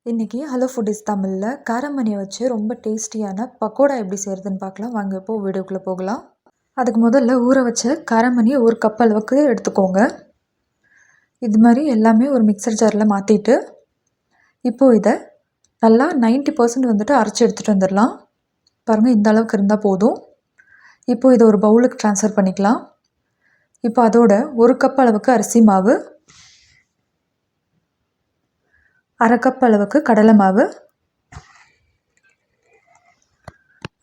இன்றைக்கி hello foodies தமிழில் காரமணியை வச்சு ரொம்ப டேஸ்டியான பக்கோடா எப்படி செய்கிறதுன்னு பார்க்கலாம். வாங்க இப்போது வீடியோக்குள்ளே போகலாம். அதுக்கு முதல்ல ஊற வச்ச காரமணி ஒரு கப் அளவுக்கு எடுத்துக்கோங்க. இது மாதிரி எல்லாமே ஒரு மிக்சர் ஜாரில் மாற்றிட்டு இப்போது இதை நல்லா 90% வந்துட்டு அரைச்சி எடுத்துகிட்டு வந்துடலாம். பாருங்கள், இந்த அளவுக்கு இருந்தால் போதும். இப்போது இதை ஒரு பவுலுக்கு ட்ரான்ஸ்ஃபர் பண்ணிக்கலாம். இப்போ அதோட ஒரு கப் அளவுக்கு அரிசி மாவு, அரை கப் அளவுக்கு கடலை மாவு,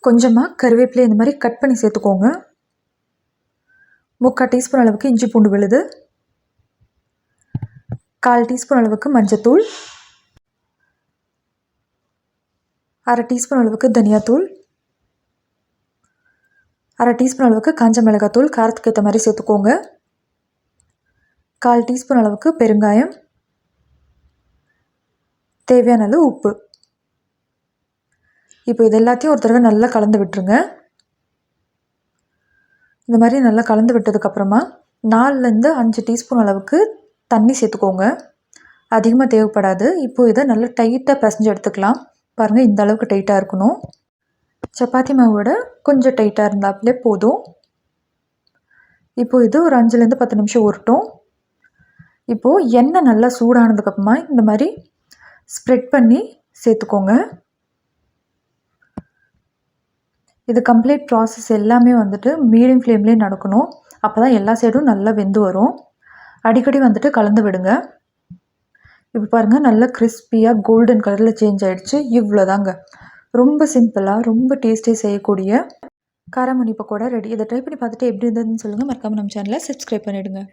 கொஞ்சமாக கருவேப்பிலை இந்த மாதிரி கட் பண்ணி சேர்த்துக்கோங்க. 3/4 டீஸ்பூன் அளவுக்கு இஞ்சி பூண்டு விழுது, 1/4 டீஸ்பூன் அளவுக்கு மஞ்சத்தூள், அரை டீஸ்பூன் அளவுக்கு தனியாத்தூள், அரை டீஸ்பூன் அளவுக்கு காஞ்ச மிளகாத்தூள் காரத்துக்கு ஏற்ற மாதிரி சேர்த்துக்கோங்க. 1/4 டீஸ்பூன் அளவுக்கு பெருங்காயம், தேவையான அளவு உப்பு. இப்போ இது எல்லாத்தையும் ஒரு தடவை நல்லா கலந்து விட்டுருங்க. இந்த மாதிரி நல்லா கலந்து விட்டதுக்கப்புறமா 4லேருந்து 5 டீஸ்பூன் அளவுக்கு தண்ணி சேர்த்துக்கோங்க. அதிகமாக தேவைப்படாது. இப்போது இதை நல்லா டைட்டாக பிசைஞ்சு எடுத்துக்கலாம். பாருங்கள், இந்த அளவுக்கு டைட்டாக இருக்கணும். சப்பாத்தி மாவோட கொஞ்சம் டைட்டாக இருந்தாலே போதும். இப்போது இது ஒரு 5லேருந்து 10 நிமிஷம் ஊறட்டும். இப்போது எண்ணெய் நல்லா சூடானதுக்கப்புறமா இந்த மாதிரி ஸ்ப்ரெட் பண்ணி சேர்த்துக்கோங்க. இது கம்ப்ளீட் ப்ராசஸ் எல்லாமே வந்துட்டு மீடியம் ஃப்ளேம்லேயே நடக்கணும். அப்போ தான் எல்லா சைடும் நல்லா வெந்து வரும். அடிக்கடி வந்துட்டு கலந்து விடுங்க. இப்போ பாருங்கள், நல்லா கிறிஸ்பியாக கோல்டன் கலரில் சேஞ்ச் ஆகிடுச்சு. இவ்வளோதாங்க. ரொம்ப சிம்பிளாக ரொம்ப டேஸ்டியாக செய்யக்கூடிய காரமணி பக்கோடா ரெடி. இதை ட்ரை பண்ணி பார்த்துட்டு எப்படி இருந்ததுன்னு சொல்லுங்கள். மறக்காமல் நம்ம சேனலை சப்ஸ்கிரைப் பண்ணிவிடுங்க.